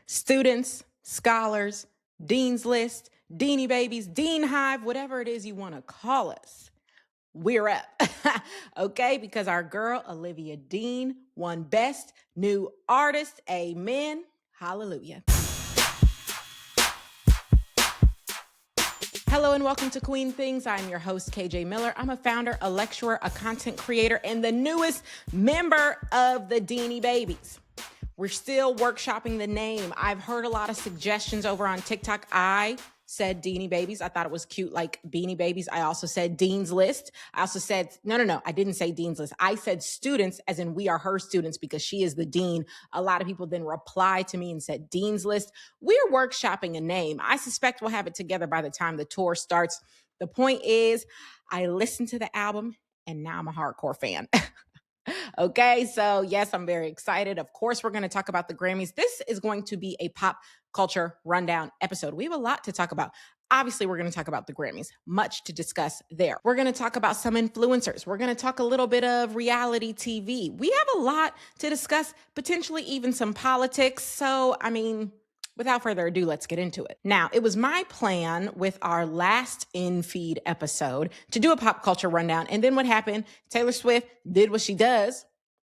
Students, scholars, Dean's List, Deanie Babies, Dean Hive, whatever it is you want to call us. We're up, okay? Because our girl, Olivia Dean, won Best New Artist. Amen. Hallelujah. Hello and welcome to Queen Things. I'm your host, KJ Miller. I'm a founder, a lecturer, a content creator, and the newest member of the Deanie Babies. We're still workshopping the name. I've heard a lot of suggestions over on TikTok. I said Deanie Babies. I thought it was cute, like Beanie Babies. I also said Dean's List. I also said, no. I didn't say Dean's List. I said students, as in we are her students because she is the dean. A lot of people then replied to me and said Dean's List. We're workshopping a name. I suspect we'll have it together by the time the tour starts. The point is, I listened to the album and now I'm a hardcore fan. Okay, so yes, I'm very excited. Of course, we're going to talk about the Grammys. This is going to be a pop culture rundown episode. We have a lot to talk about. Obviously, we're going to talk about the Grammys, much to discuss there. We're going to talk about some influencers. We're going to talk a little bit of reality TV. We have a lot to discuss, potentially even some politics. So, without further ado, let's get into it. Now, it was my plan with our last in-feed episode to do a pop culture rundown. And then what happened? Taylor Swift did what she does,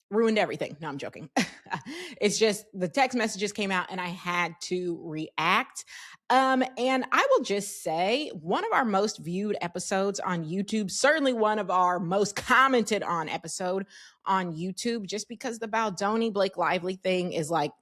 ruined everything. No, I'm joking. It's just the text messages came out and I had to react. And I will just say one of our most viewed episodes on YouTube, certainly one of our most commented on episode on YouTube, just because the Baldoni Blake Lively thing is like,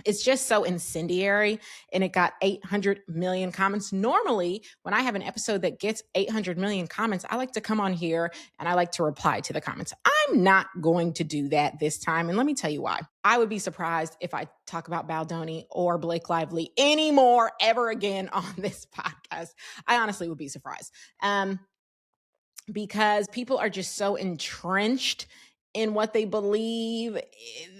it's just so incendiary and it got 800 million comments. Normally, when I have an episode that gets 800 million comments, I like to come on here and I like to reply to the comments. I'm not going to do that this time. And let me tell you why. I would be surprised if I talk about Baldoni or Blake Lively anymore ever again on this podcast. I honestly would be surprised. Because people are just so entrenched in what they believe,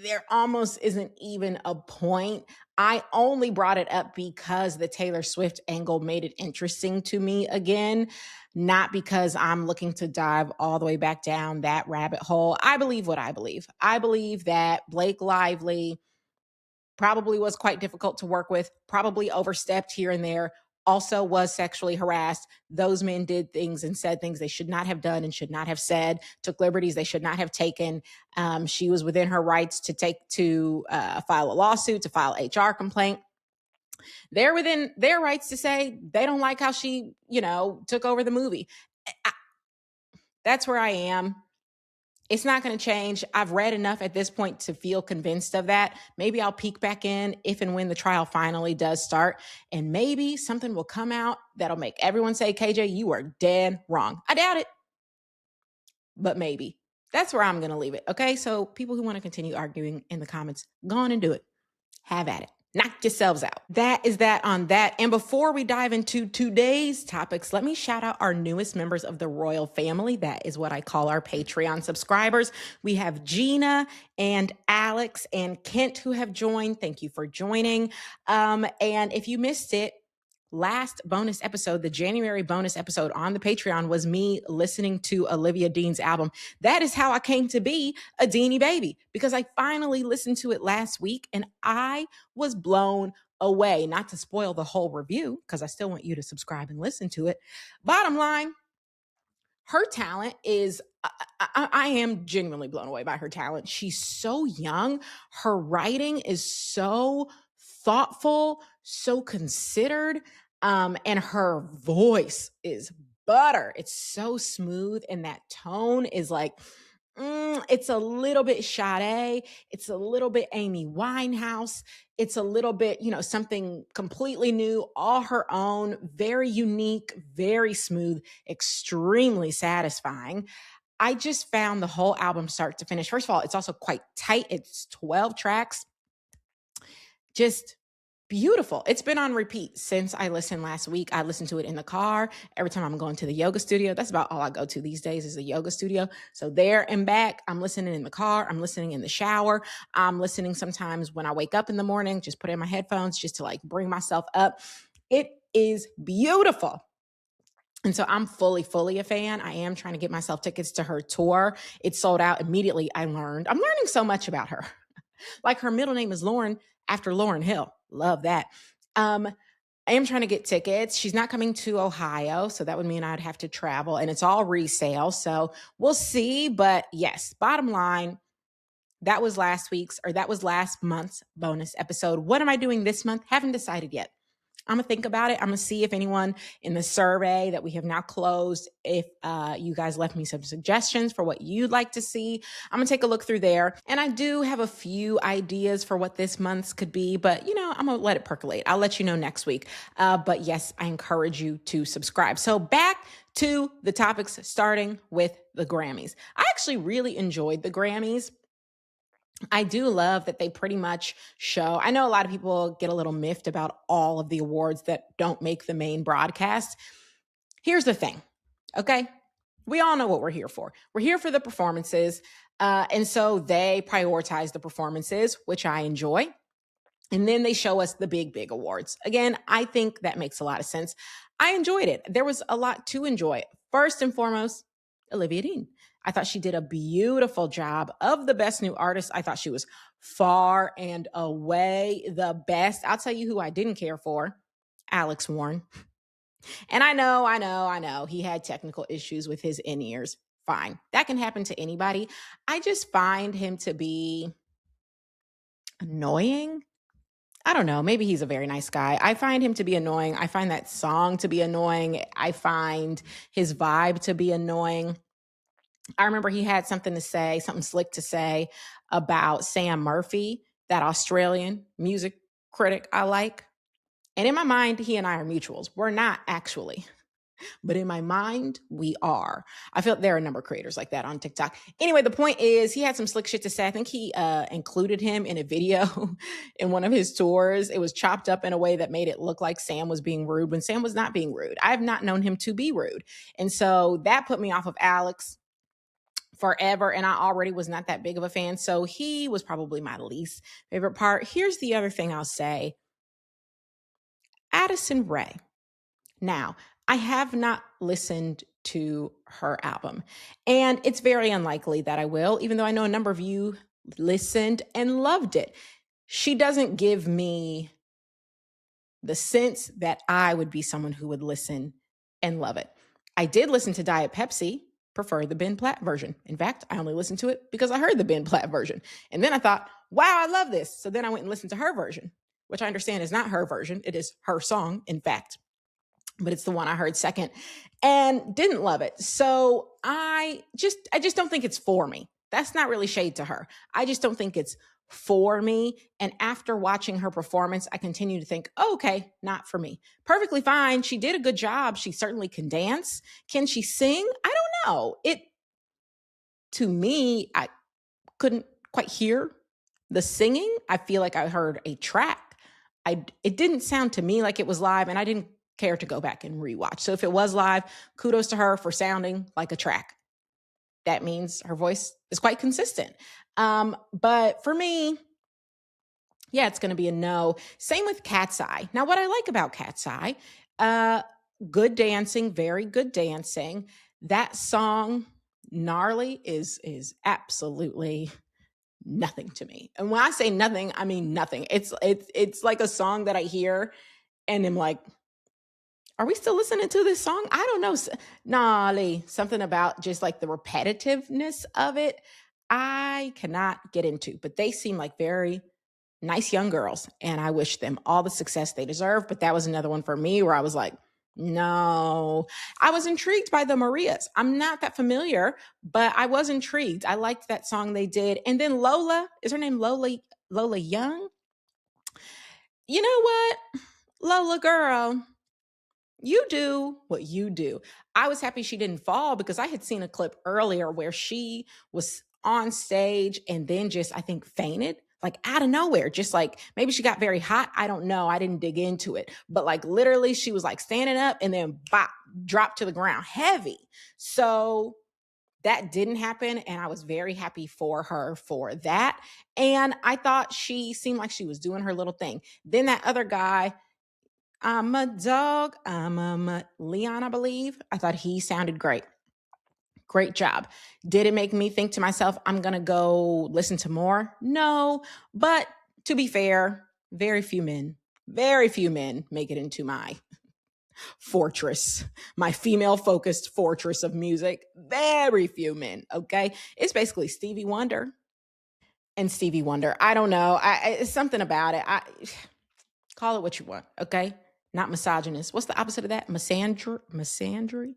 there almost isn't even a point. I only brought it up because the Taylor Swift angle made it interesting to me again, not because I'm looking to dive all the way back down that rabbit hole. I believe what I believe. I believe that Blake Lively probably was quite difficult to work with, probably overstepped here and there, also was sexually harassed. Those men did things and said things they should not have done and should not have said, took liberties they should not have taken. She was within her rights to file a lawsuit, to file an HR complaint. They're within their rights to say they don't like how she, took over the movie. That's where I am. It's not going to change. I've read enough at this point to feel convinced of that. Maybe I'll peek back in if and when the trial finally does start. And maybe something will come out that'll make everyone say, KJ, you are dead wrong. I doubt it, but maybe. That's where I'm going to leave it. Okay, so people who want to continue arguing in the comments, go on and do it. Have at it. Knock yourselves out. That is that on that. And before we dive into today's topics, let me shout out our newest members of the royal family. That is what I call our Patreon subscribers. We have Gina and Alex and Kent who have joined. Thank you for joining. And if you missed it, last bonus episode, the January bonus episode on the Patreon was me listening to Olivia Dean's album. That is how I came to be a Deanie Baby, because I finally listened to it last week and I was blown away. Not to spoil the whole review, because I still want you to subscribe and listen to it. Bottom line, her talent is, I am genuinely blown away by her talent. She's so young. Her writing is so thoughtful, so considered, and her voice is butter. It's so smooth, and that tone is like, it's a little bit Sade. It's a little bit Amy Winehouse. It's a little bit, something completely new, all her own, very unique, very smooth, extremely satisfying. I just found the whole album start to finish. First of all, it's also quite tight. It's 12 tracks. Just beautiful. It's been on repeat since I listened last week. I listened to it in the car. Every time I'm going to the yoga studio, that's about all I go to these days is the yoga studio. So there and back, I'm listening in the car. I'm listening in the shower. I'm listening sometimes when I wake up in the morning, just put in my headphones just to like bring myself up. It is beautiful. And so I'm fully a fan. I am trying to get myself tickets to her tour. It sold out immediately. I'm learning so much about her. Like her middle name is Lauren. after Lauryn Hill. Love that. I am trying to get tickets. She's not coming to Ohio, so that would mean I'd have to travel, and it's all resale. So we'll see. But yes, bottom line, that was last month's bonus episode. What am I doing this month? Haven't decided yet. I'm going to think about it. I'm going to see if anyone in the survey that we have now closed, if you guys left me some suggestions for what you'd like to see. I'm going to take a look through there. And I do have a few ideas for what this month's could be, but I'm going to let it percolate. I'll let you know next week. But yes, I encourage you to subscribe. So back to the topics, starting with the Grammys. I actually really enjoyed the Grammys. I do love that they pretty much show. I know a lot of people get a little miffed about all of the awards that don't make the main broadcast. Here's the thing, okay? We all know what we're here for. We're here for the performances. And so they prioritize the performances, which I enjoy. And then they show us the big awards. Again, I think that makes a lot of sense. I enjoyed it. There was a lot to enjoy. First and foremost, Olivia Dean. I thought she did a beautiful job of the Best New Artist. I thought she was far and away the best. I'll tell you who I didn't care for, Alex Warren. And I know. He had technical issues with his in-ears. Fine. That can happen to anybody. I just find him to be annoying. I don't know. Maybe he's a very nice guy. I find him to be annoying. I find that song to be annoying. I find his vibe to be annoying. I remember he had something slick to say about Sam Murphy, that Australian music critic I like. And in my mind, he and I are mutuals. We're not actually, but in my mind, we are. I feel there are a number of creators like that on TikTok. Anyway, the point is he had some slick shit to say. I think he included him in a video in one of his tours. It was chopped up in a way that made it look like Sam was being rude when Sam was not being rude. I have not known him to be rude. And so that put me off of Alex forever, and I already was not that big of a fan. So he was probably my least favorite part. Here's the other thing I'll say. Addison Rae. Now, I have not listened to her album, and it's very unlikely that I will, even though I know a number of you listened and loved it. She doesn't give me the sense that I would be someone who would listen and love it. I did listen to Diet Pepsi, prefer the Ben Platt version. In fact, I only listened to it because I heard the Ben Platt version. And then I thought, wow, I love this. So then I went and listened to her version, which I understand is not her version. It is her song, in fact, but it's the one I heard second and didn't love it. So I just don't think it's for me. That's not really shade to her. I just don't think it's for me. And after watching her performance, I continue to think, oh, okay, not for me. Perfectly fine. She did a good job. She certainly can dance. Can she sing? I don't know. To me, I couldn't quite hear the singing. I feel like I heard a track. It didn't sound to me like it was live, and I didn't care to go back and rewatch. So if it was live, kudos to her for sounding like a track. That means her voice is quite consistent. But for me, yeah, it's going to be a no. Same with Cat's Eye. Now, what I like about Cat's Eye, good dancing, very good dancing. That song, Gnarly, is absolutely nothing to me. And when I say nothing, I mean nothing. It's like a song that I hear and I'm like, are we still listening to this song? I don't know. Gnarly, something about just like the repetitiveness of it, I cannot get into. But they seem like very nice young girls, and I wish them all the success they deserve. But that was another one for me where I was like, no. I was intrigued by the Marias. I'm not that familiar, but I was intrigued. I liked that song they did. And then Lola, is her name Lola Young? You know what? Lola girl, you do what you do. I was happy she didn't fall because I had seen a clip earlier where she was on stage and then just, I think, fainted, like out of nowhere. Just like maybe she got very hot. I don't know. I didn't dig into it. But like literally she was like standing up and then bop, dropped to the ground heavy. So that didn't happen. And I was very happy for her for that. And I thought she seemed like she was doing her little thing. Then that other guy, I'm a dog. Leon, I believe. I thought he sounded great. Great job. Did it make me think to myself, I'm going to go listen to more? No. But to be fair, Very few men make it into my fortress, my female focused fortress of music. Very few men. Okay. It's basically Stevie Wonder and Stevie Wonder. I don't know. It's something about it. Call it what you want. Okay. Not misogynist. What's the opposite of that? Misandry?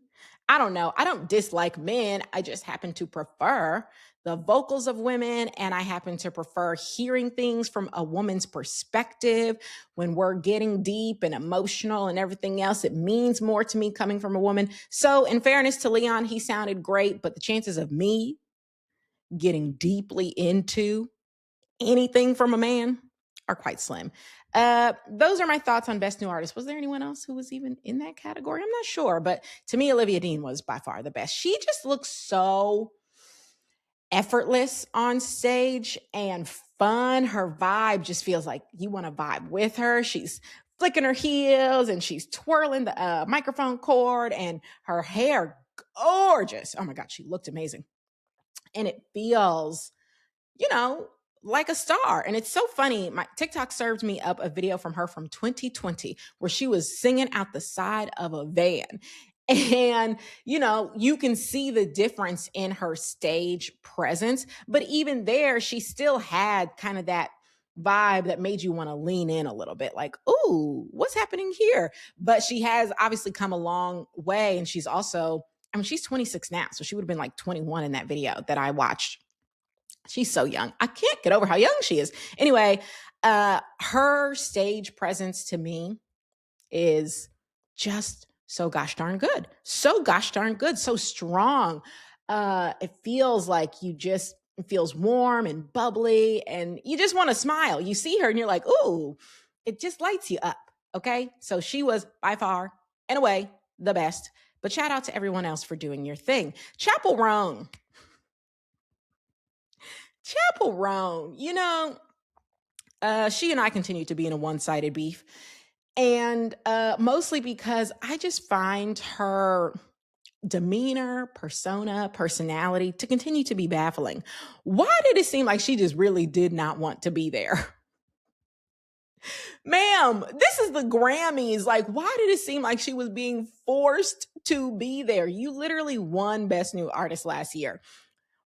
I don't know. I don't dislike men. I just happen to prefer the vocals of women, and I happen to prefer hearing things from a woman's perspective. When we're getting deep and emotional and everything else, it means more to me coming from a woman. So in fairness to Leon, he sounded great, but the chances of me getting deeply into anything from a man are quite slim. Those are my thoughts on Best New Artist. Was there anyone else who was even in that category? I'm not sure, but to me, Olivia Dean was by far the best. She just looks so effortless on stage and fun. Her vibe just feels like you want to vibe with her. She's flicking her heels and she's twirling the microphone cord, and her hair gorgeous. Oh my God, she looked amazing. And it feels, like a star. And it's so funny. My TikTok served me up a video from her from 2020 where she was singing out the side of a van. And, you can see the difference in her stage presence. But even there, she still had kind of that vibe that made you want to lean in a little bit, like, ooh, what's happening here? But she has obviously come a long way. And she's also, she's 26 now. So she would have been like 21 in that video that I watched. She's so young. I can't get over how young she is. Anyway, her stage presence to me is just so gosh darn good. So gosh darn good. So strong. It feels like it feels warm and bubbly, and you just want to smile. You see her and you're like, ooh, it just lights you up. Okay. So she was by far and away the best. But shout out to everyone else for doing your thing. Chappell Roan. She and I continue to be in a one-sided beef. And mostly because I just find her demeanor, persona, personality to continue to be baffling. Why did it seem like she just really did not want to be there? Ma'am, this is the Grammys. Like, why did it seem like she was being forced to be there? You literally won Best New Artist last year.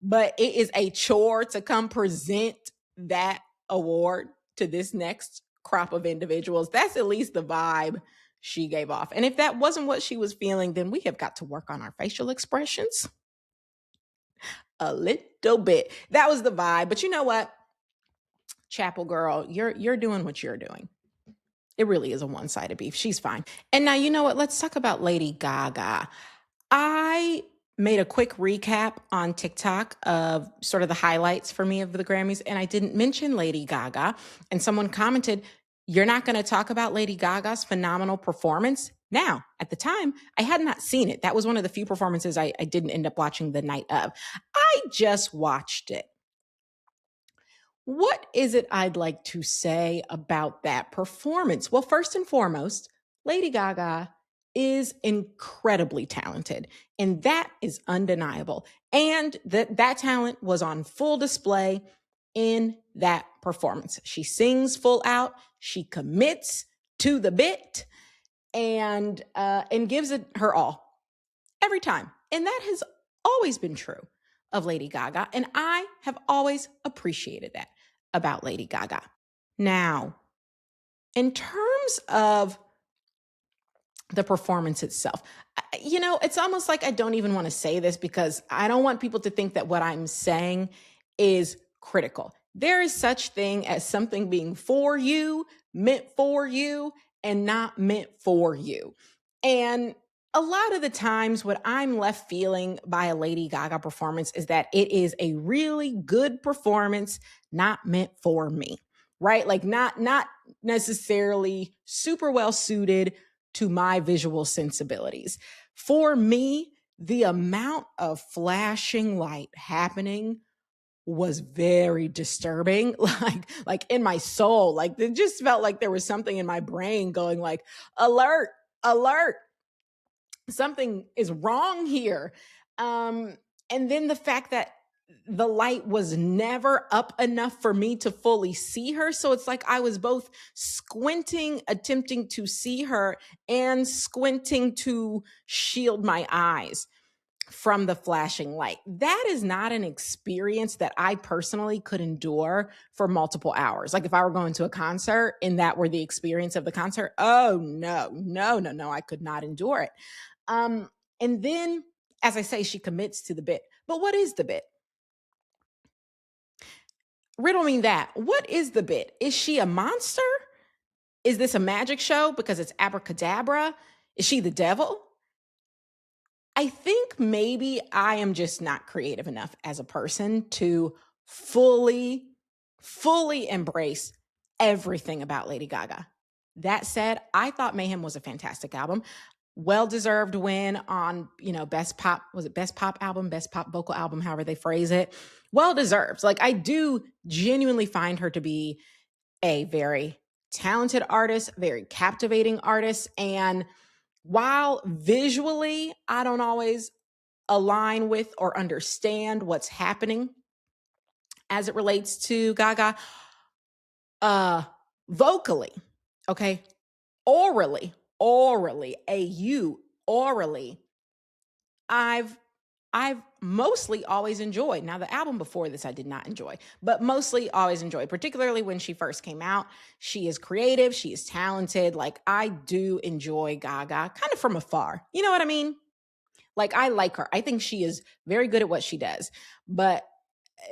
But it is a chore to come present that award to this next crop of individuals. That's at least the vibe she gave off. And if that wasn't what she was feeling, then we have got to work on our facial expressions a little bit. That was the vibe. But you know what? Chappell girl, you're doing what you're doing. It really is a one-sided beef. She's fine. And now, you know what? Let's talk about Lady Gaga. I made a quick recap on TikTok of sort of the highlights for me of the Grammys, and I didn't mention Lady Gaga. And someone commented, you're not going to talk about Lady Gaga's phenomenal performance? Now, at the time, I had not seen it. That was one of the few performances I didn't end up watching the night of. I just watched it. What is it I'd like to say about that performance? Well, first and foremost, Lady Gaga is incredibly talented, and that is undeniable. And that talent was on full display in that performance. She sings full out, she commits to the bit, and gives it her all every time. And that has always been true of Lady Gaga, and I have always appreciated that about Lady Gaga. Now, in terms of the performance itself, it's almost like I don't even want to say this because I don't want people to think that what I'm saying is critical. There is such thing as something being for you, meant for you, and not meant for you. And a lot of the times what I'm left feeling by a Lady Gaga performance is that it is a really good performance, not meant for me, right? Like not necessarily super well suited to my visual sensibilities. For me, the amount of flashing light happening was very disturbing, like in my soul. Like it just felt like there was something in my brain going like, alert, alert, something is wrong here. And then the fact that the light was never up enough for me to fully see her. So it's like I was both squinting, attempting to see her, and squinting to shield my eyes from the flashing light. That is not an experience that I personally could endure for multiple hours. Like if I were going to a concert and that were the experience of the concert, oh no, no, no, no, I could not endure it. And then, as I say, she commits to the bit. But what is the bit? Riddle me that. What is the bit? Is she a monster? Is this a magic show because it's abracadabra? Is she the devil? I think maybe I am just not creative enough as a person to fully, fully embrace everything about Lady Gaga. That said, I thought Mayhem was a fantastic album. Well-deserved win on, best pop, was it best pop album, best pop vocal album, however they phrase it. Well-deserved. Like I do genuinely find her to be a very talented artist, very captivating artist. And while visually, I don't always align with or understand what's happening as it relates to Gaga, vocally, okay, orally, orally, I've mostly always enjoyed. Now, the album before this I did not enjoy, but mostly always enjoyed, particularly when she first came out. She is creative. She is talented. Like, I do enjoy Gaga kind of from afar. You know what I mean? Like, I like her. I think she is very good at what she does. But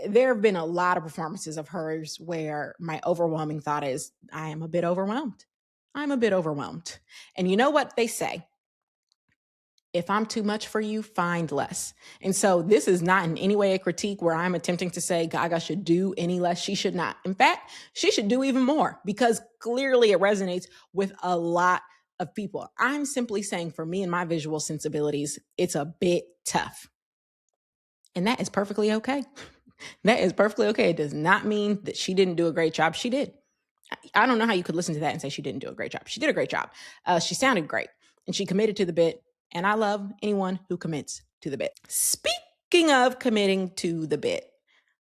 there have been a lot of performances of hers where my overwhelming thought is, I am a bit overwhelmed. I'm a bit overwhelmed. And you know what they say? If I'm too much for you, find less. And so this is not in any way a critique where I'm attempting to say Gaga should do any less. She should not. In fact, she should do even more because clearly it resonates with a lot of people. I'm simply saying for me and my visual sensibilities, it's a bit tough. And that is perfectly okay. That is perfectly okay. It does not mean that she didn't do a great job. She did. I don't know how you could listen to that and say she didn't do a great job. She did a great job. She sounded great and she committed to the bit. And I love anyone who commits to the bit. Speaking of committing to the bit,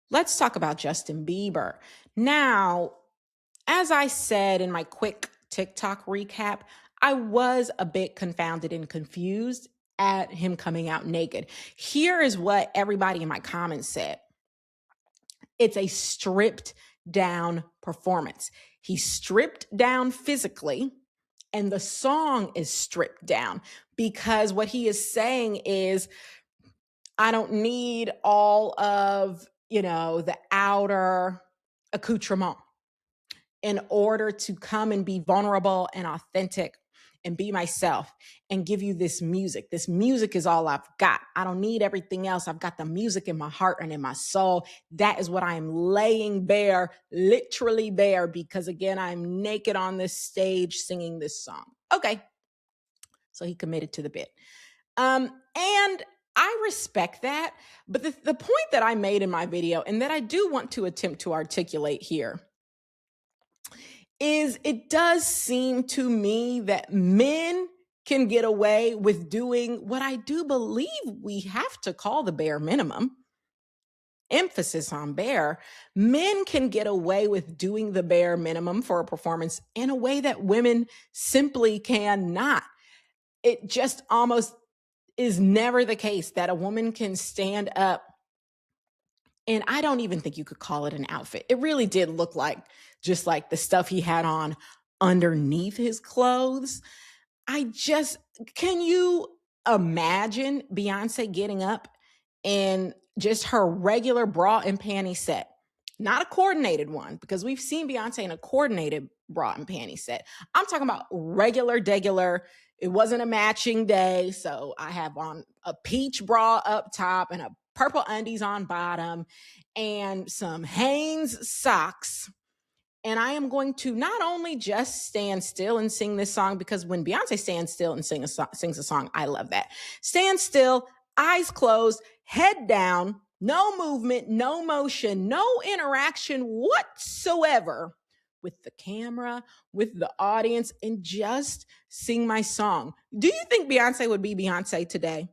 let's talk about Justin Bieber. Now, as I said in my quick TikTok recap, I was a bit confounded and confused at him coming out naked. Here is what everybody in my comments said. It's a stripped down performance. He stripped down physically, and the song is stripped down because what he is saying is, I don't need all of, the outer accoutrement in order to come and be vulnerable and authentic and be myself and give you this music. This music is all I've got. I don't need everything else. I've got the music in my heart and in my soul. That is what I am laying bare, literally bare, because again, I'm naked on this stage singing this song. Okay. So he committed to the bit. And I respect that. But the point that I made in my video and that I do want to attempt to articulate here is it does seem to me that men can get away with doing what I do believe we have to call the bare minimum. Emphasis on bare. Men can get away with doing the bare minimum for a performance in a way that women simply cannot. It just almost is never the case that a woman can stand up. And I don't even think you could call it an outfit. It really did look like just like the stuff he had on underneath his clothes. Can you imagine Beyonce getting up in just her regular bra and panty set? Not a coordinated one, because we've seen Beyonce in a coordinated bra and panty set. I'm talking about regular, degular. It wasn't a matching day, so I have on a peach bra up top and a purple undies on bottom and some Hanes socks. And I am going to not only just stand still and sing this song, because when Beyonce stands still and sings a song, I love that. Stand still, eyes closed, head down, no movement, no motion, no interaction whatsoever with the camera, with the audience, and just sing my song. Do you think Beyonce would be Beyonce today?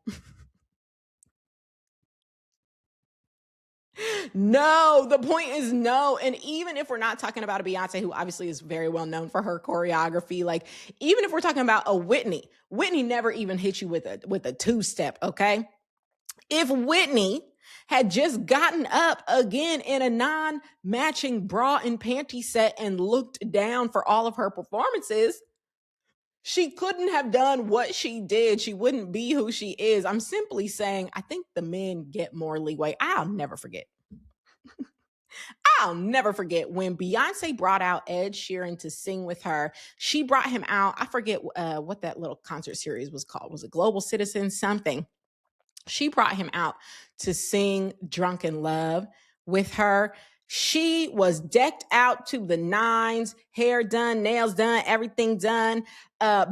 No, the point is no. And even if we're not talking about a Beyonce who obviously is very well known for her choreography, like even if we're talking about a Whitney never even hit you with a two-step, okay? If Whitney had just gotten up again in a non-matching bra and panty set and looked down for all of her performances, she couldn't have done what she did. She wouldn't be who she is. I'm simply saying, I think the men get more leeway. I'll never forget when Beyonce brought out Ed Sheeran to sing with her. She brought him out. I forget what that little concert series was called. Was it Global Citizen? Something. She brought him out to sing Drunk in Love with her. She was decked out to the nines, hair done, nails done, everything done.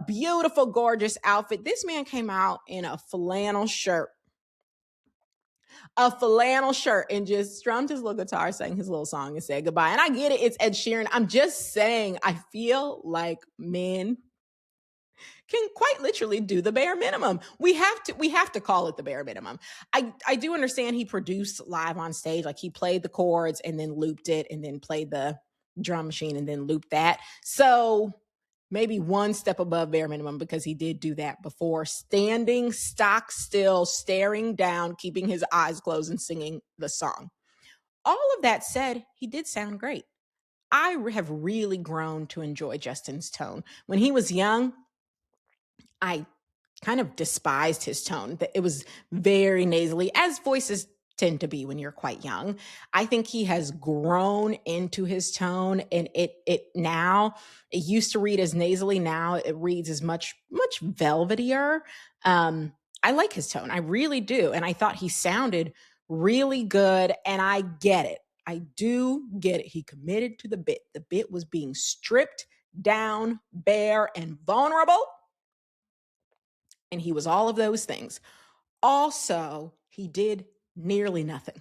Beautiful, gorgeous outfit. This man came out in a flannel shirt and just strummed his little guitar, sang his little song and said goodbye. And I get it. It's Ed Sheeran. I'm just saying, I feel like men can quite literally do the bare minimum. We have to call it the bare minimum. I do understand he produced live on stage. Like he played the chords and then looped it and then played the drum machine and then looped that. So maybe one step above bare minimum because he did do that before, standing stock still, staring down, keeping his eyes closed and singing the song. All of that said, he did sound great. I have really grown to enjoy Justin's tone. When he was young, I kind of despised his tone. It was very nasally, as voices tend to be when you're quite young. I think he has grown into his tone, and it now, it used to read as nasally, now it reads as much velvetier. I like his tone. I really do. And I thought he sounded really good, and I get it. I do get it. He committed to the bit. The bit was being stripped down, bare, and vulnerable. And he was all of those things. Also, he did nearly nothing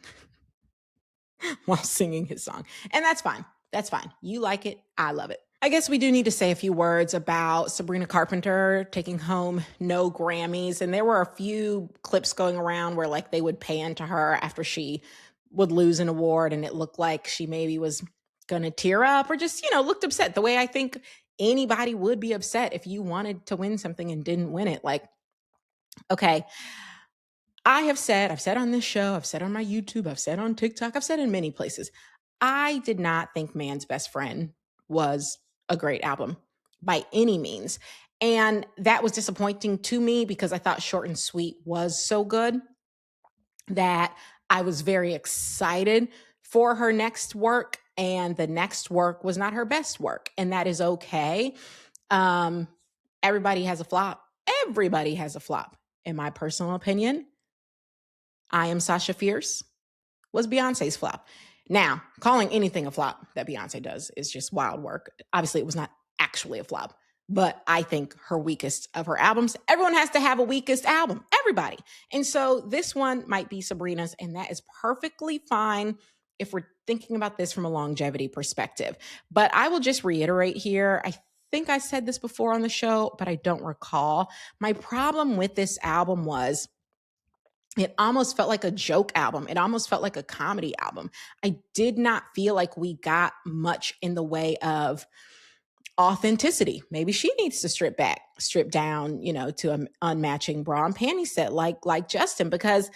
while singing his song. And that's fine. That's fine. You like it. I love it. I guess we do need to say a few words about Sabrina Carpenter taking home no Grammys. And there were a few clips going around where like they would pan to her after she would lose an award and it looked like she maybe was going to tear up or just, looked upset the way I think anybody would be upset if you wanted to win something and didn't win it. Like, okay, I've said on this show, I've said on my YouTube, I've said on TikTok, I've said in many places, I did not think Man's Best Friend was a great album by any means. And that was disappointing to me because I thought Short and Sweet was so good that I was very excited for her next work. And the next work was not her best work. And that is okay. Everybody has a flop. Everybody has a flop. In my personal opinion, I Am Sasha Fierce was Beyonce's flop. Now, calling anything a flop that Beyonce does is just wild work. Obviously, it was not actually a flop, but I think her weakest of her albums, everyone has to have a weakest album, everybody. And so this one might be Sabrina's, and that is perfectly fine if we're thinking about this from a longevity perspective. But I will just reiterate here, I think I said this before on the show, but I don't recall. My problem with this album was it almost felt like a joke album. It almost felt like a comedy album. I did not feel like we got much in the way of authenticity. Maybe she needs to strip down, to an unmatching bra and panty set like Justin, because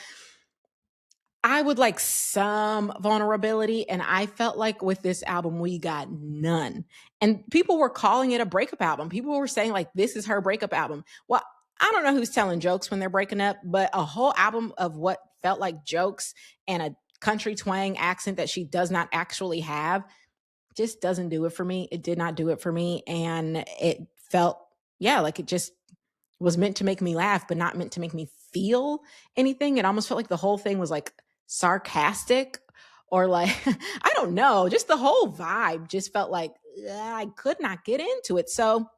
I would like some vulnerability. And I felt like with this album, we got none. And people were calling it a breakup album. People were saying like, this is her breakup album. Well, I don't know who's telling jokes when they're breaking up, but a whole album of what felt like jokes and a country twang accent that she does not actually have just doesn't do it for me. It did not do it for me. And it felt, like it just was meant to make me laugh, but not meant to make me feel anything. It almost felt like the whole thing was like sarcastic or like, I don't know, just the whole vibe just felt like I could not get into it. So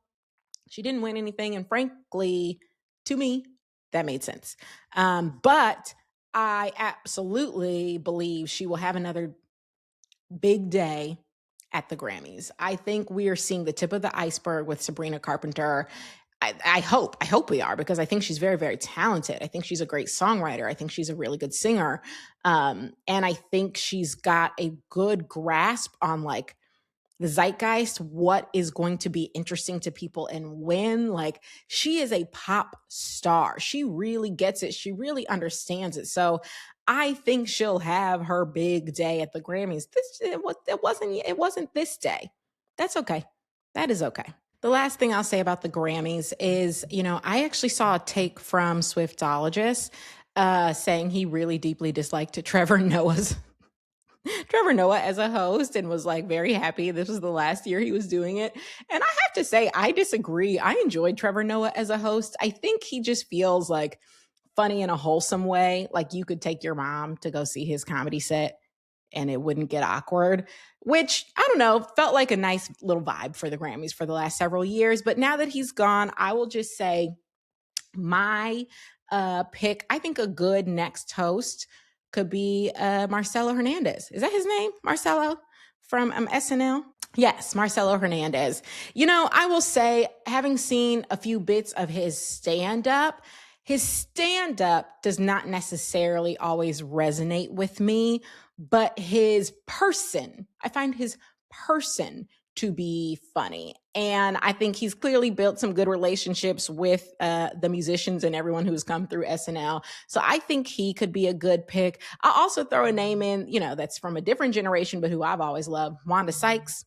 she didn't win anything. And frankly, to me, that made sense. But I absolutely believe she will have another big day at the Grammys. I think we are seeing the tip of the iceberg with Sabrina Carpenter. I hope we are, because I think she's very, very talented. I think she's a great songwriter. I think she's a really good singer. And I think she's got a good grasp on like the zeitgeist, what is going to be interesting to people and when. Like, she is a pop star. She really gets it. She really understands it. So I think she'll have her big day at the Grammys. It wasn't this day. That's okay. That is okay. The last thing I'll say about the Grammys is, I actually saw a take from Swiftologist saying he really deeply disliked Trevor Noah's Trevor Noah as a host, and was like very happy this was the last year he was doing it. And I have to say, I disagree. I enjoyed Trevor Noah as a host. I think he just feels like funny in a wholesome way. Like, you could take your mom to go see his comedy set and it wouldn't get awkward, which, I don't know, felt like a nice little vibe for the Grammys for the last several years. But now that he's gone, I will just say my pick, I think a good next host could be Marcelo Hernandez. Is that his name? Marcelo from SNL? Yes, Marcelo Hernandez. I will say, having seen a few bits of his stand-up does not necessarily always resonate with me, but I find his person to be funny. And I think he's clearly built some good relationships with the musicians and everyone who's come through SNL. So I think he could be a good pick. I'll also throw a name in, that's from a different generation, but who I've always loved, Wanda Sykes.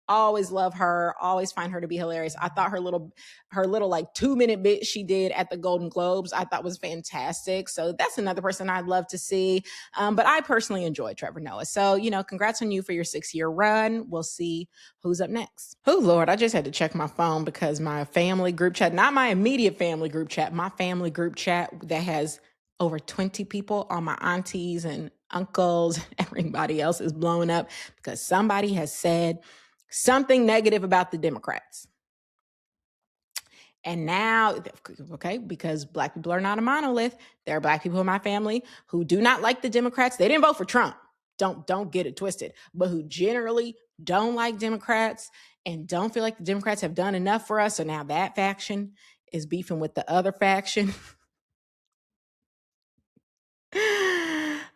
Always love her. Always find her to be hilarious. I thought her little like 2-minute bit she did at the Golden Globes, I thought was fantastic. So that's another person I'd love to see. But I personally enjoy Trevor Noah. So, congrats on you for your 6-year run. We'll see who's up next. Oh, Lord, I just had to check my phone because my family group chat, not my immediate family group chat, my family group chat that has over 20 people, all my aunties and uncles, everybody else is blowing up because somebody has said something negative about the Democrats. And now, okay, because Black people are not a monolith, there are Black people in my family who do not like the Democrats. They didn't vote for Trump. Don't get it twisted, but who generally don't like Democrats and don't feel like the Democrats have done enough for us. So now that faction is beefing with the other faction.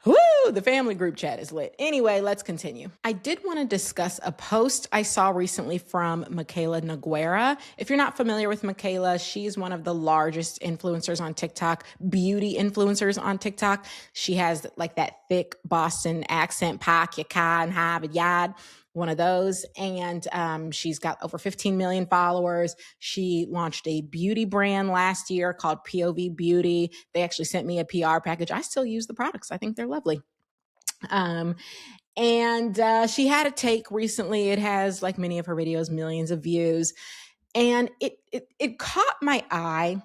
Woo! The family group chat is lit. Anyway, let's continue. I did want to discuss a post I saw recently from Michaela Noguera. If you're not familiar with Michaela, she's one of the largest influencers on TikTok, beauty influencers on TikTok. She has like that thick Boston accent, pak, yaka, and have yad. One of those. And she's got over 15 million followers. She launched a beauty brand last year called POV Beauty. They actually sent me a PR package. I still use the products. I think they're lovely. And she had a take recently. It has, like many of her videos, millions of views. And it caught my eye.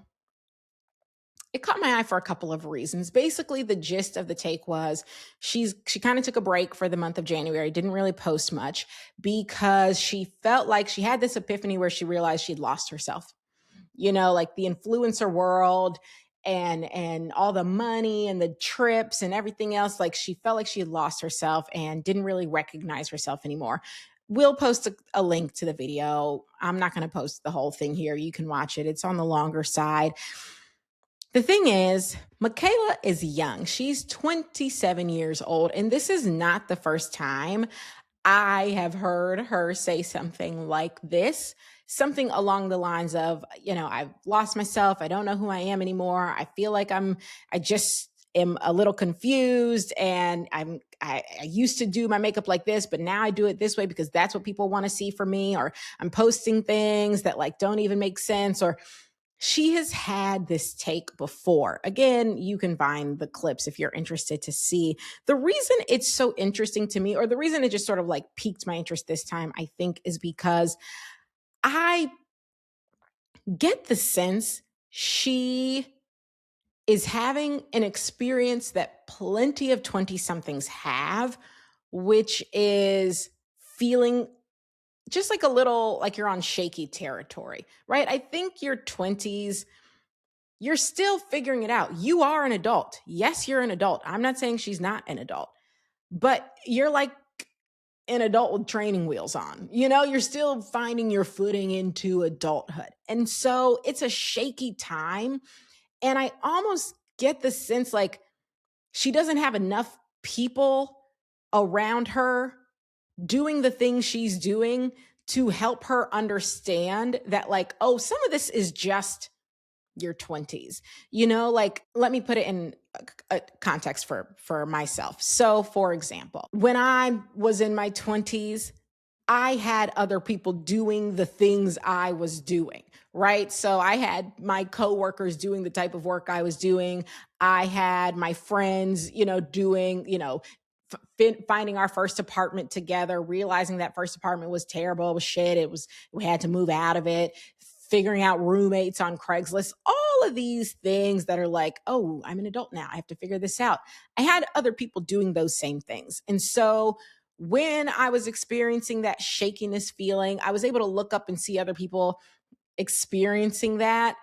It caught my eye for a couple of reasons. Basically, the gist of the take was she kind of took a break for the month of January, didn't really post much because she felt like she had this epiphany where she realized she'd lost herself. Like the influencer world and all the money and the trips and everything else. Like, she felt like she had lost herself and didn't really recognize herself anymore. We'll post a link to the video. I'm not going to post the whole thing here. You can watch it. It's on the longer side. The thing is, Michaela is young. She's 27 years old, and this is not the first time I have heard her say something like this, something along the lines of, I've lost myself. I don't know who I am anymore. I feel like I just am a little confused, and I used to do my makeup like this, but now I do it this way because that's what people want to see from me, or I'm posting things that like don't even make sense, or she has had this take before. Again, you can find the clips if you're interested to see. The reason it's so interesting to me, or the reason it just sort of like piqued my interest this time, I think, is because I get the sense she is having an experience that plenty of 20-somethings have, which is feeling just like a little like you're on shaky territory, right? I think your 20s, you're still figuring it out. You are an adult. Yes, you're an adult. I'm not saying she's not an adult, but you're like an adult with training wheels on. You're still finding your footing into adulthood. And so it's a shaky time. And I almost get the sense like she doesn't have enough people around her doing the things she's doing to help her understand that, like, oh, some of this is just your 20s. Like, let me put it in a context for myself. So, for example, when I was in my 20s, I had other people doing the things I was doing, right? So I had my coworkers doing the type of work I was doing. I had my friends, doing, finding our first apartment together, realizing that first apartment was terrible, it was shit. We had to move out of it, figuring out roommates on Craigslist, all of these things that are like, oh, I'm an adult now, I have to figure this out. I had other people doing those same things. And so when I was experiencing that shakiness feeling, I was able to look up and see other people experiencing that.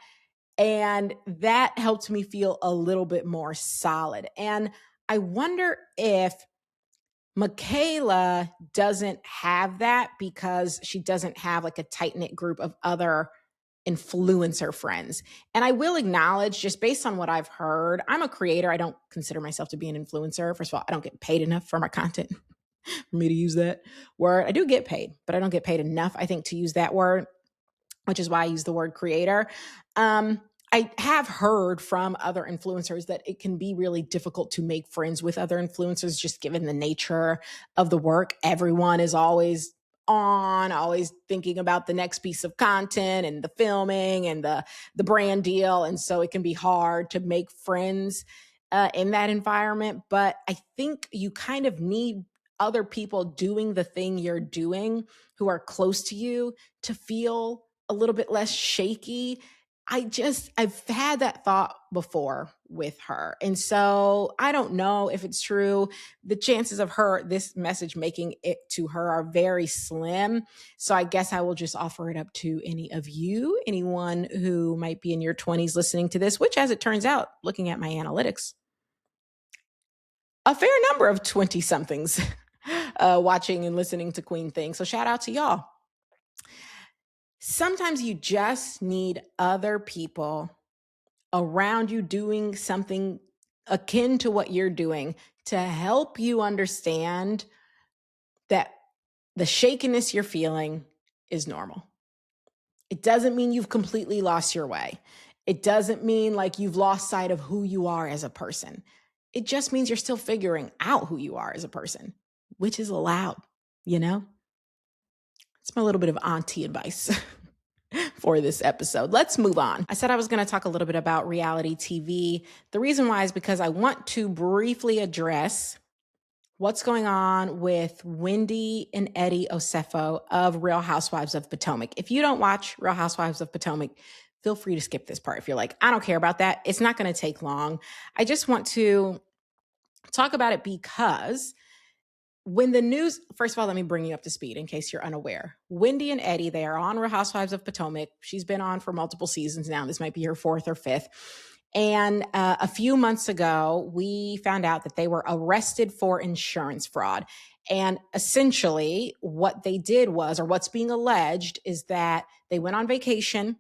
And that helped me feel a little bit more solid. And I wonder if Michaela doesn't have that because she doesn't have like a tight knit group of other influencer friends. And I will acknowledge, just based on what I've heard, I'm a creator. I don't consider myself to be an influencer. First of all, I don't get paid enough for my content for me to use that word. I do get paid, but I don't get paid enough, I think, to use that word, which is why I use the word creator. I have heard from other influencers that it can be really difficult to make friends with other influencers, just given the nature of the work. Everyone is always always thinking about the next piece of content and the filming and the brand deal. And so it can be hard to make friends in that environment. But I think you kind of need other people doing the thing you're doing who are close to you to feel a little bit less shaky. I've had that thought before with her. And so I don't know if it's true. The chances of this message making it to her are very slim. So I guess I will just offer it up to any of you, anyone who might be in your 20s listening to this, which, as it turns out, looking at my analytics, a fair number of 20 somethings watching and listening to Queen Thing. So shout out to y'all. Sometimes you just need other people around you doing something akin to what you're doing to help you understand that the shakiness you're feeling is normal. It doesn't mean you've completely lost your way. It doesn't mean like you've lost sight of who you are as a person. It just means you're still figuring out who you are as a person, which is allowed, It's my little bit of auntie advice for this episode. Let's move on. I said I was going to talk a little bit about reality TV. The reason why is because I want to briefly address what's going on with Wendy and Eddie Osefo of Real Housewives of Potomac. If you don't watch Real Housewives of Potomac, feel free to skip this part. If you're like, I don't care about that, it's not going to take long. I just want to talk about it because when the news, first of all, let me bring you up to speed in case you're unaware. Wendy and Eddie, they are on Real Housewives of Potomac. She's been on for multiple seasons now. This might be her fourth or fifth. And a few months ago, we found out that they were arrested for insurance fraud. And essentially what they did was, or what's being alleged, is that they went on vacation.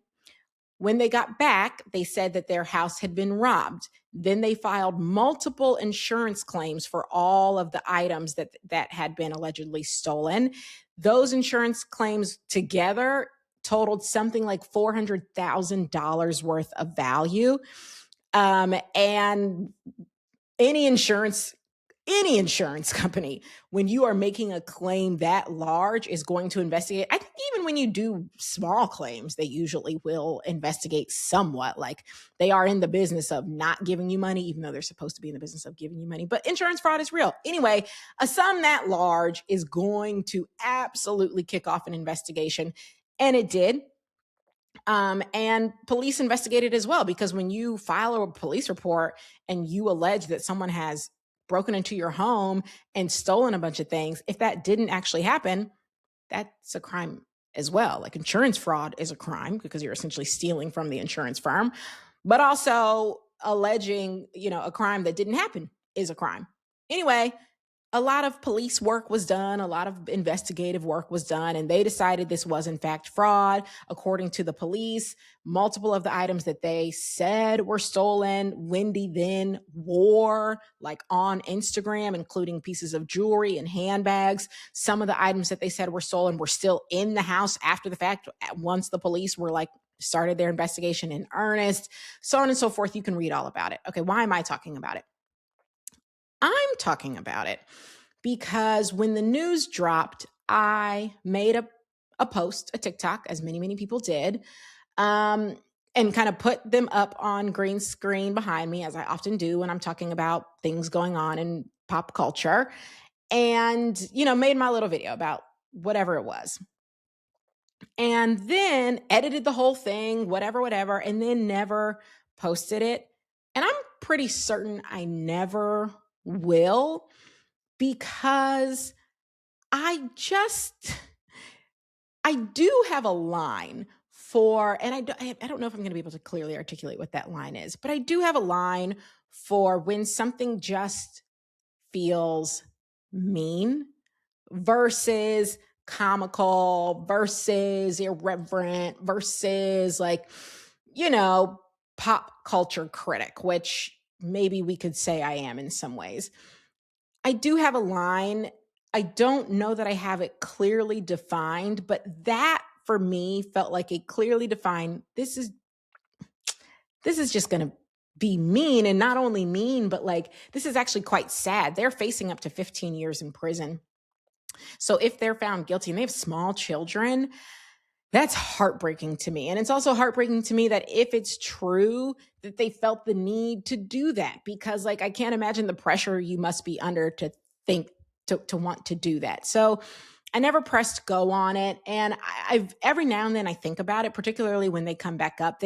When they got back, they said that their house had been robbed. Then they filed multiple insurance claims for all of the items that had been allegedly stolen. Those insurance claims together totaled something like $400,000 worth of value. And any insurance company, when you are making a claim that large, is going to investigate. I think even when you do small claims, they usually will investigate somewhat. Like, they are in the business of not giving you money, even though they're supposed to be in the business of giving you money. But insurance fraud is real. Anyway, a sum that large is going to absolutely kick off an investigation. And it did. And police investigated as well, because when you file a police report and you allege that someone has broken into your home and stolen a bunch of things, if that didn't actually happen, that's a crime as well. Like, insurance fraud is a crime because you're essentially stealing from the insurance firm, but also alleging, a crime that didn't happen is a crime. Anyway, a lot of police work was done, a lot of investigative work was done, and they decided this was in fact fraud. According to the police, multiple of the items that they said were stolen, Wendy then wore like on Instagram, including pieces of jewelry and handbags. Some of the items that they said were stolen were still in the house after the fact, once the police were like started their investigation in earnest, so on and so forth. You can read all about it. Okay, why am I talking about it? I'm talking about it because when the news dropped, I made a post, a TikTok, as many, many people did, and kind of put them up on green screen behind me, as I often do when I'm talking about things going on in pop culture, and, made my little video about whatever it was. And then edited the whole thing, whatever, and then never posted it. And I'm pretty certain I never will, because I do have a line for, and I don't know if I'm going to be able to clearly articulate what that line is, but I do have a line for when something just feels mean versus comical versus irreverent versus like, pop culture critic, which maybe we could say I am in some ways. I do have a line. I don't know that I have it clearly defined, but that for me felt like a clearly defined, this is just going to be mean, and not only mean, but like, this is actually quite sad. They're facing up to 15 years in prison. So if they're found guilty and they have small children, that's heartbreaking to me. And it's also heartbreaking to me that if it's true that they felt the need to do that, because like, I can't imagine the pressure you must be under to think to want to do that. So I never pressed go on it. And I've every now and then I think about it, particularly when they come back up.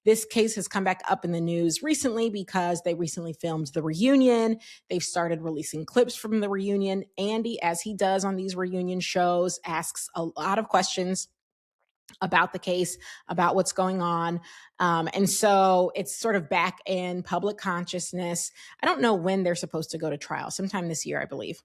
This case has come back up in the news recently because they recently filmed the reunion. They've started releasing clips from the reunion. Andy, as he does on these reunion shows, asks a lot of questions about the case, about what's going on. And so it's sort of back in public consciousness. I don't know when they're supposed to go to trial, sometime this year, I believe.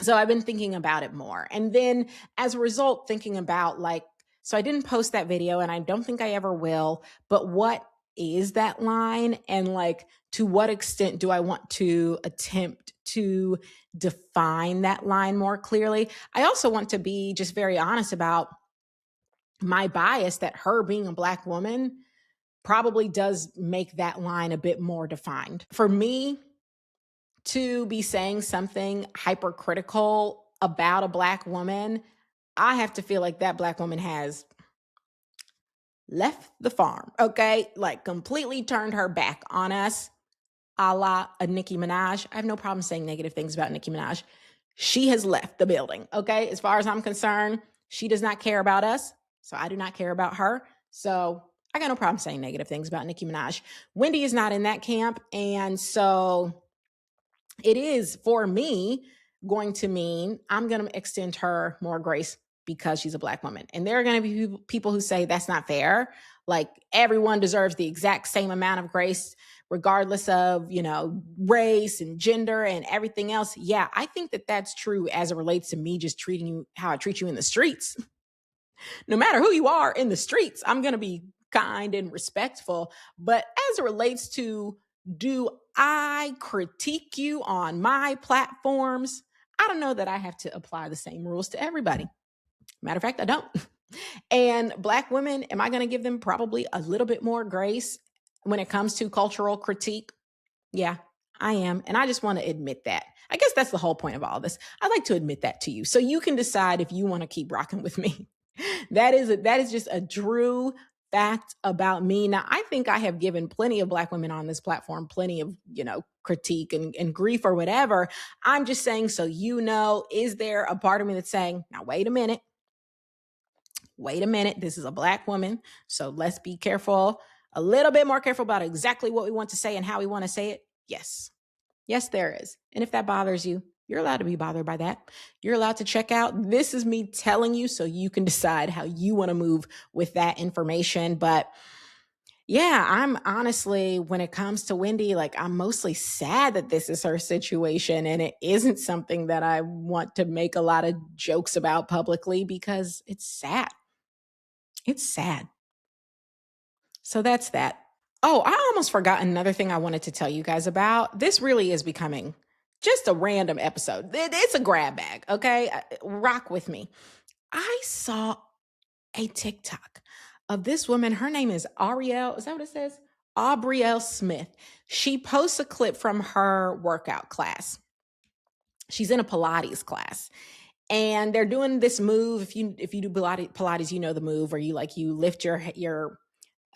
So I've been thinking about it more. And then as a result, thinking about like, so I didn't post that video and I don't think I ever will, but what is that line? And like, to what extent do I want to attempt to define that line more clearly? I also want to be just very honest about my bias that her being a Black woman probably does make that line a bit more defined. For me to be saying something hypercritical about a Black woman, I have to feel like that Black woman has left the farm, okay? Like completely turned her back on us, a la a Nicki Minaj. I have no problem saying negative things about Nicki Minaj. She has left the building, okay? As far as I'm concerned, she does not care about us, so I do not care about her. So I got no problem saying negative things about Nicki Minaj. Wendy is not in that camp, and so it is, for me, going to mean I'm going to extend her more grace because she's a Black woman. And there are going to be people who say that's not fair. Like everyone deserves the exact same amount of grace, regardless of, race and gender and everything else. Yeah, I think that that's true as it relates to me just treating you how I treat you in the streets. No matter who you are in the streets, I'm going to be kind and respectful. But as it relates to, do I critique you on my platforms? I don't know that I have to apply the same rules to everybody. Matter of fact, I don't. And Black women, am I going to give them probably a little bit more grace when it comes to cultural critique? Yeah, I am. And I just want to admit that. I guess that's the whole point of all this. I'd like to admit that to you so you can decide if you want to keep rocking with me. That is just a true fact about me. Now, I think I have given plenty of Black women on this platform plenty of, critique and grief or whatever. I'm just saying, so is there a part of me that's saying, now, wait a minute, this is a Black woman, so let's be careful, a little bit more careful about exactly what we want to say and how we want to say it? Yes, there is. And if that bothers you, you're allowed to be bothered by that. You're allowed to check out. This is me telling you so you can decide how you want to move with that information. But Yeah, I'm honestly, when it comes to Wendy, like I'm mostly sad that this is her situation and it isn't something that I want to make a lot of jokes about publicly because it's sad. It's sad. So that's that. Oh, I almost forgot another thing I wanted to tell you guys about. This really is becoming just a random episode. It's a grab bag, okay? Rock with me. I saw a TikTok of this woman. Her name is Ariel. Is that what it says? Aubrielle Smith. She posts a clip from her workout class. She's in a Pilates class. And they're doing this move. If you do Pilates, you know the move where you lift your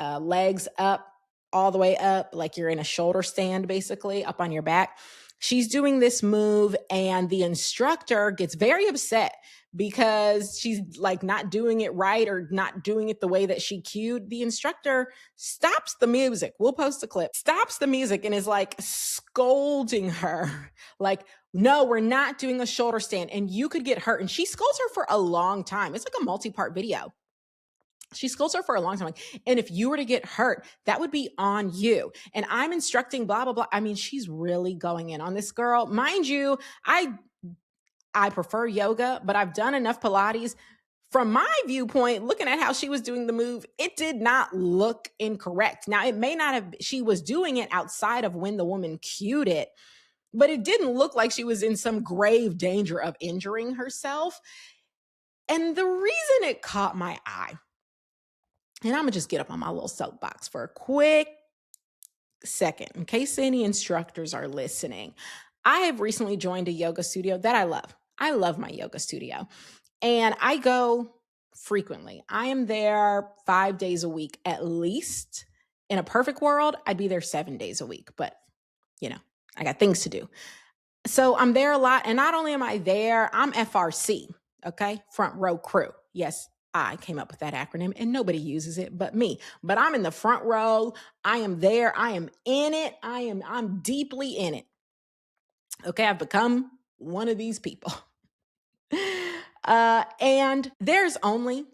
legs up all the way up, like you're in a shoulder stand, basically up on your back. She's doing this move, and the instructor gets very upset because she's like not doing it right or not doing it the way that she cued. The instructor stops the music. We'll post a clip. Stops the music and is like scolding her, like, no, we're not doing a shoulder stand and you could get hurt. And she scolds her for a long time. It's like a multi-part video. She scolds her for a long time. And if you were to get hurt, that would be on you. And I'm instructing blah, blah, blah. I mean, she's really going in on this girl. Mind you, I prefer yoga, but I've done enough Pilates. From my viewpoint, looking at how she was doing the move, it did not look incorrect. Now, it may not have, she was doing it outside of when the woman cued it, but it didn't look like she was in some grave danger of injuring herself. And the reason it caught my eye, and I'm going to just get up on my little soapbox for a quick second, in case any instructors are listening. I have recently joined a yoga studio that I love. I love my yoga studio. And I go frequently. I am there 5 days a week at least. In a perfect world, I'd be there 7 days a week. But, I got things to do. So I'm there a lot. And not only am I there, I'm FRC, okay? Front row crew. Yes, I came up with that acronym and nobody uses it but me. But I'm in the front row. I am there. I am in it. I'm deeply in it. Okay, I've become one of these people. And there's only,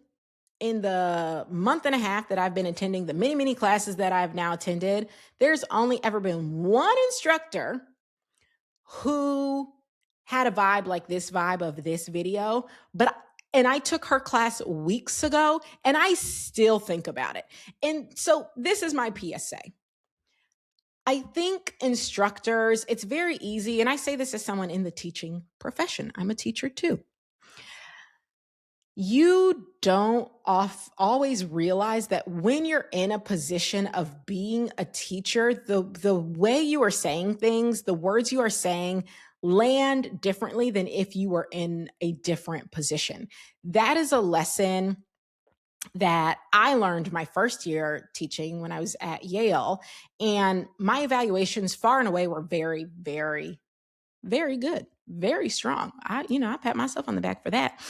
in the month and a half that I've been attending the many, many classes that I've now attended, there's only ever been one instructor who had a vibe like this vibe of this video, and I took her class weeks ago and I still think about it. And so this is my PSA. I think instructors, it's very easy, and I say this as someone in the teaching profession. I'm a teacher too. You don't always realize that when you're in a position of being a teacher, the way you are saying things, the words you are saying land differently than if you were in a different position. That is a lesson that I learned my first year teaching when I was at Yale. And my evaluations far and away were very, very, very good, very strong. I pat myself on the back for that.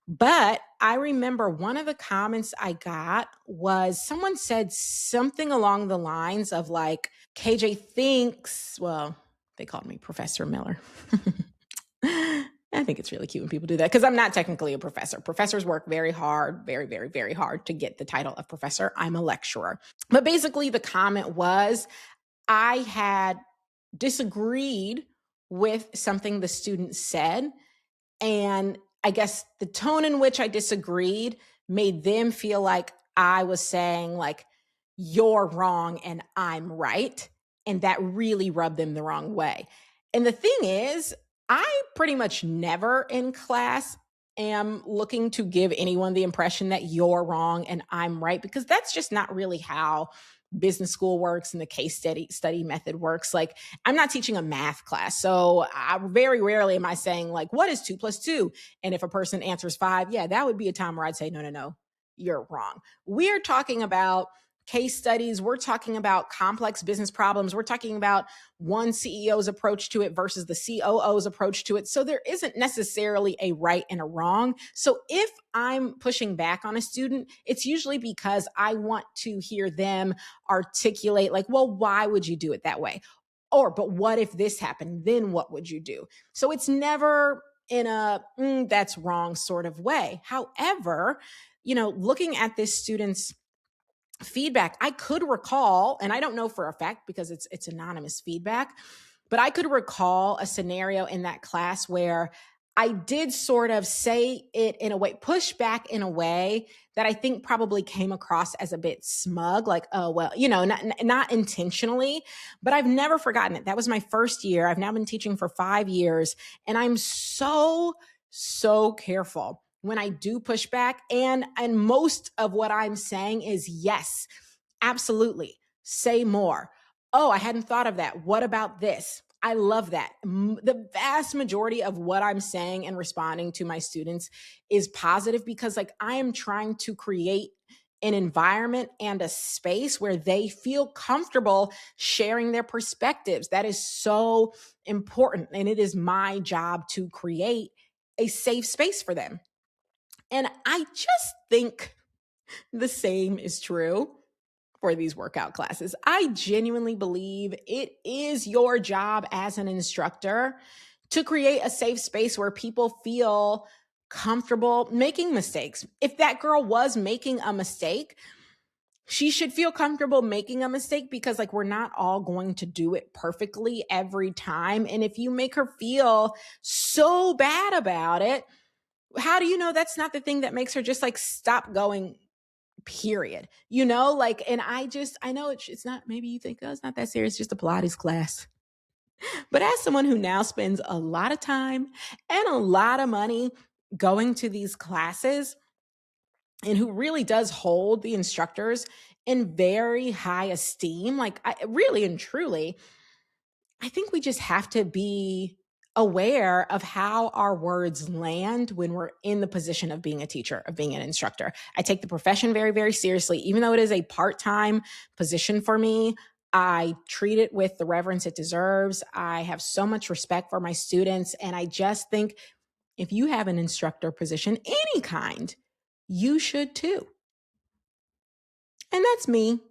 But I remember one of the comments I got was someone said something along the lines of like, KJ thinks, well, they called me Professor Miller. I think it's really cute when people do that because I'm not technically a professor. Professors work very hard, very, very, very hard to get the title of professor. I'm a lecturer. But basically the comment was, I had disagreed with something the student said, and I guess the tone in which I disagreed made them feel like I was saying like, you're wrong and I'm right. And that really rubbed them the wrong way. And the thing is, I pretty much never in class am looking to give anyone the impression that you're wrong and I'm right, because that's just not really how business school works and the case study method works. Like, I'm not teaching a math class. So very rarely am I saying like, what is 2 + 2? And if a person answers 5, yeah, that would be a time where I'd say, no, you're wrong. We're talking about case studies. We're talking about complex business problems. We're talking about one CEO's approach to it versus the COO's approach to it. So there isn't necessarily a right and a wrong. So if I'm pushing back on a student, it's usually because I want to hear them articulate like, well, why would you do it that way? Or, but what if this happened? Then what would you do? So it's never in a that's wrong sort of way. However, looking at this student's feedback. I could recall, and I don't know for a fact because it's anonymous feedback, but I could recall a scenario in that class where I did sort of say it in a way, push back in a way that I think probably came across as a bit smug, like, oh, well, not intentionally, but I've never forgotten it. That was my first year. I've now been teaching for 5 years, and I'm so careful when I do push back. And most of what I'm saying is, yes, absolutely, say more. Oh, I hadn't thought of that. What about this? I love that. The vast majority of what I'm saying and responding to my students is positive because like I am trying to create an environment and a space where they feel comfortable sharing their perspectives. That is so important. And it is my job to create a safe space for them. And I just think the same is true for these workout classes. I genuinely believe it is your job as an instructor to create a safe space where people feel comfortable making mistakes. If that girl was making a mistake, she should feel comfortable making a mistake because like we're not all going to do it perfectly every time. And if you make her feel so bad about it, how do you know that's not the thing that makes her just like stop going, period? Like, and I know it's not, maybe you think, oh, it's not that serious, just a Pilates class. But as someone who now spends a lot of time and a lot of money going to these classes and who really does hold the instructors in very high esteem, like I really and truly, I think we just have to be aware of how our words land when we're in the position of being a teacher, of being an instructor. I take the profession very, very seriously. Even though it is a part-time position for me, I treat it with the reverence it deserves. I have so much respect for my students. And I just think if you have an instructor position, any kind, you should too. And that's me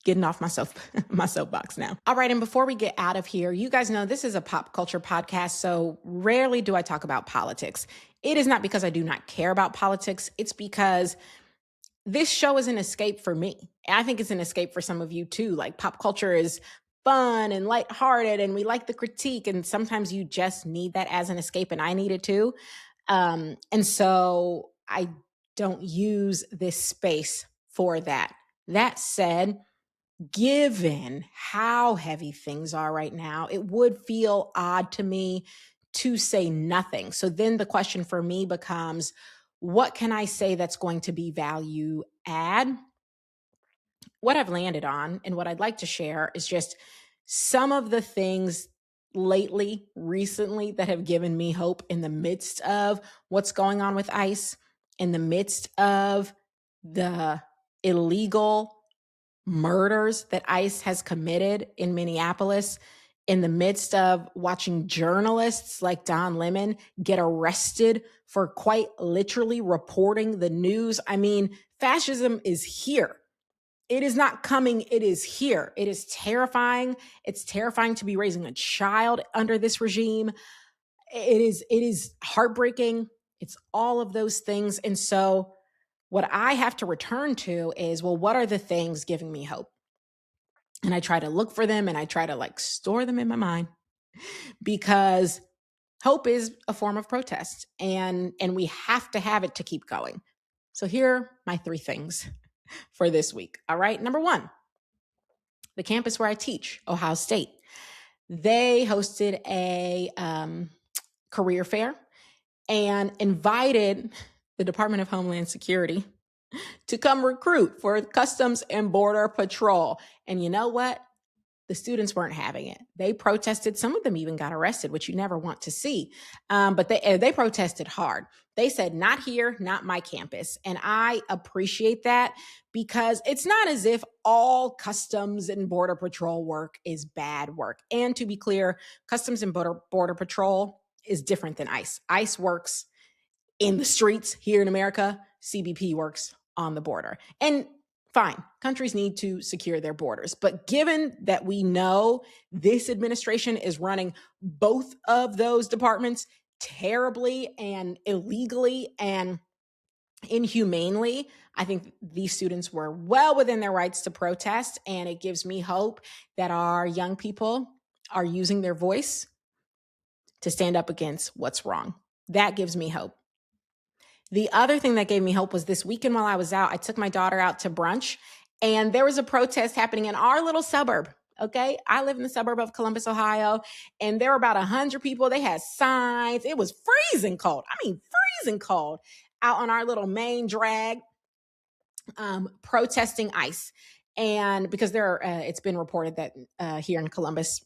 getting off my soapbox now. All right. And before we get out of here, you guys know this is a pop culture podcast. So rarely do I talk about politics. It is not because I do not care about politics. It's because this show is an escape for me. I think it's an escape for some of you too. Like pop culture is fun and lighthearted and we like the critique. And sometimes you just need that as an escape. And I need it too. And so I don't use this space for that. That said, given how heavy things are right now, it would feel odd to me to say nothing. So then the question for me becomes, what can I say that's going to be value add? What I've landed on and what I'd like to share is just some of the things recently that have given me hope in the midst of what's going on with ICE, in the midst of the illegal murders that ICE has committed in Minneapolis, in the midst of watching journalists like Don Lemon get arrested for quite literally reporting the news. I mean, fascism is here. It is not coming. It is here. It is terrifying. It's terrifying to be raising a child under this regime. It is heartbreaking. It's all of those things. And so what I have to return to is, well, what are the things giving me hope? And I try to look for them and I try to like store them in my mind because hope is a form of protest and we have to have it to keep going. So here are my 3 things for this week. All right. Number 1, the campus where I teach, Ohio State, they hosted a career fair and invited the Department of Homeland Security to come recruit for Customs and Border Patrol. And you know what? The students weren't having it. They protested. Some of them even got arrested, which you never want to see. But they protested hard. They said, not here, not my campus. And I appreciate that because it's not as if all Customs and Border Patrol work is bad work. And to be clear, Customs and Border Patrol is different than ICE. ICE works in the streets here in America. CBP works on the border. And fine, countries need to secure their borders. But given that we know this administration is running both of those departments terribly and illegally and inhumanely. I think these students were well within their rights to protest, and it gives me hope that our young people are using their voice to stand up against what's wrong. That gives me hope. The other thing that gave me hope was this weekend while I was out, I took my daughter out to brunch, and there was a protest happening in our little suburb. Okay. I live in the suburb of Columbus, Ohio, and there were about 100 people. They had signs. It was freezing cold. I mean, freezing cold out on our little main drag, protesting ICE. And because it's been reported that here in Columbus,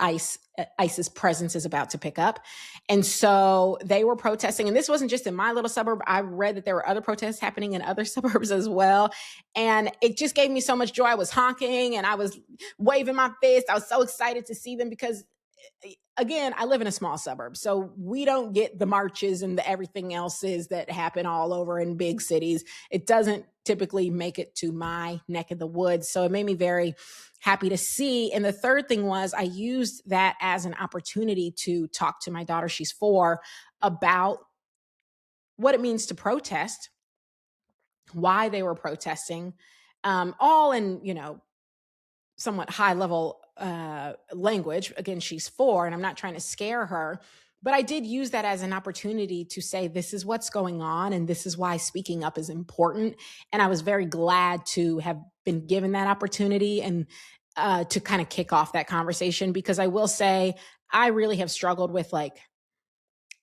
ICE's presence is about to pick up. And so they were protesting. And this wasn't just in my little suburb. I read that there were other protests happening in other suburbs as well. And it just gave me so much joy. I was honking and I was waving my fist. I was so excited to see them because, again, I live in a small suburb. So we don't get the marches and the everything else that happen all over in big cities. It doesn't typically make it to my neck of the woods. So it made me very happy to see. And the third thing was I used that as an opportunity to talk to my daughter, she's 4, about what it means to protest, why they were protesting, all in, somewhat high level language. Again, she's 4 and I'm not trying to scare her, but I did use that as an opportunity to say, this is what's going on. And this is why speaking up is important. And I was very glad to have been given that opportunity and to kind of kick off that conversation, because I will say, I really have struggled with I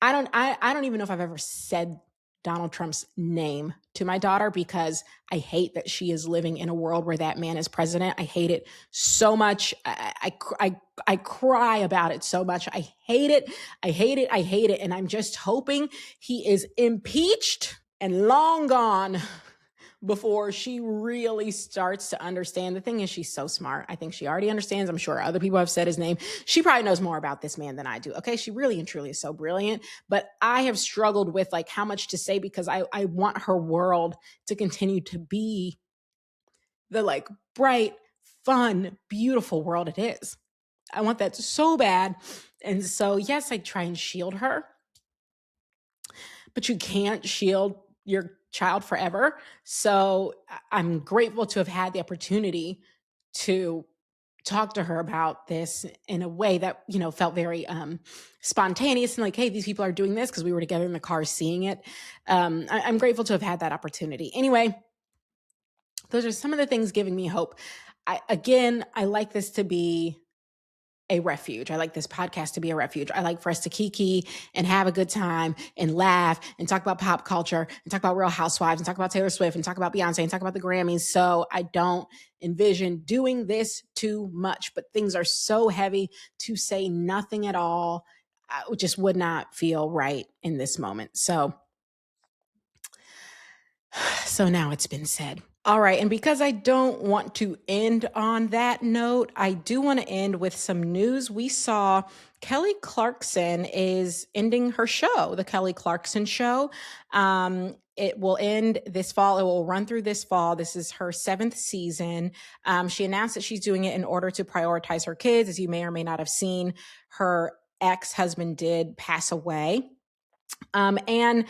don't even know if I've ever said Donald Trump's name to my daughter, because I hate that she is living in a world where that man is president. I hate it so much. I cry about it so much. I hate it. I hate it. I hate it. And I'm just hoping he is impeached and long gone before she really starts to understand. The thing is, she's so smart. I think she already understands. I'm sure other people have said his name. She probably knows more about this man than I do. Okay. She really and truly is so brilliant, but I have struggled with how much to say, because I want her world to continue to be the bright, fun, beautiful world it is. I want that so bad. And so, yes, I try and shield her, but you can't shield your child forever. So I'm grateful to have had the opportunity to talk to her about this in a way that, felt very spontaneous and hey, these people are doing this, because we were together in the car seeing it. I'm grateful to have had that opportunity. Anyway, those are some of the things giving me hope. I like this to be a refuge. I like this podcast to be a refuge. I like for us to kiki and have a good time and laugh and talk about pop culture and talk about Real Housewives and talk about Taylor Swift and talk about Beyonce and talk about the Grammys. So I don't envision doing this too much, but things are so heavy to say nothing at all. It just would not feel right in this moment. So now it's been said. All right. And because I don't want to end on that note, I do want to end with some news. We saw Kelly Clarkson is ending her show, the Kelly Clarkson Show. It will end this fall. It will run through this fall. This is her 7th season. She announced that she's doing it in order to prioritize her kids. As you may or may not have seen, her ex-husband did pass away. And,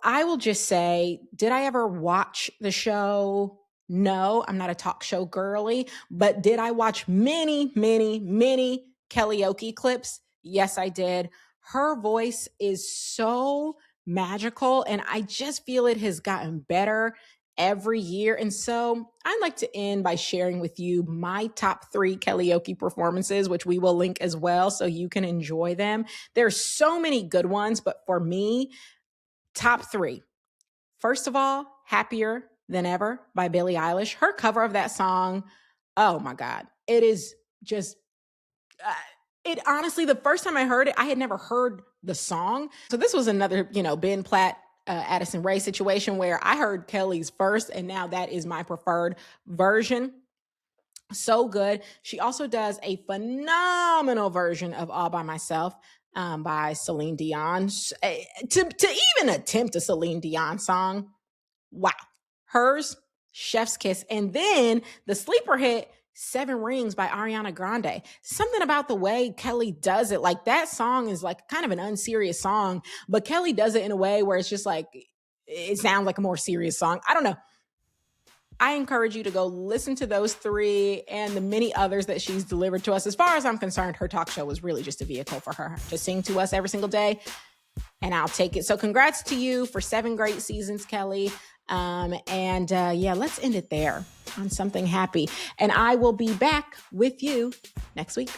I will just say, did I ever watch the show? No, I'm not a talk show girly, but did I watch many, many, many karaoke clips? Yes, I did. Her voice is so magical, and I just feel it has gotten better every year. And so I'd like to end by sharing with you my top 3 karaoke performances, which we will link as well so you can enjoy them. There's so many good ones, but for me, top 3. First of all, Happier Than Ever by Billie Eilish. Her cover of that song, oh my God. It is just, it honestly, the first time I heard it, I had never heard the song. So this was another, Ben Platt, Addison Rae situation where I heard Kelly's first, and now that is my preferred version. So good. She also does a phenomenal version of All By Myself by Celine Dion. To even attempt a Celine Dion song, wow. Hers, chef's kiss. And then the sleeper hit, 7 Rings by Ariana Grande. Something about the way Kelly does it. That song is kind of an unserious song, but Kelly does it in a way where it's just it sounds like a more serious song. I don't know. I encourage you to go listen to those three and the many others that she's delivered to us. As far as I'm concerned, her talk show was really just a vehicle for her to sing to us every single day. And I'll take it. So congrats to you for 7 great seasons, Kelly. Let's end it there on something happy. And I will be back with you next week.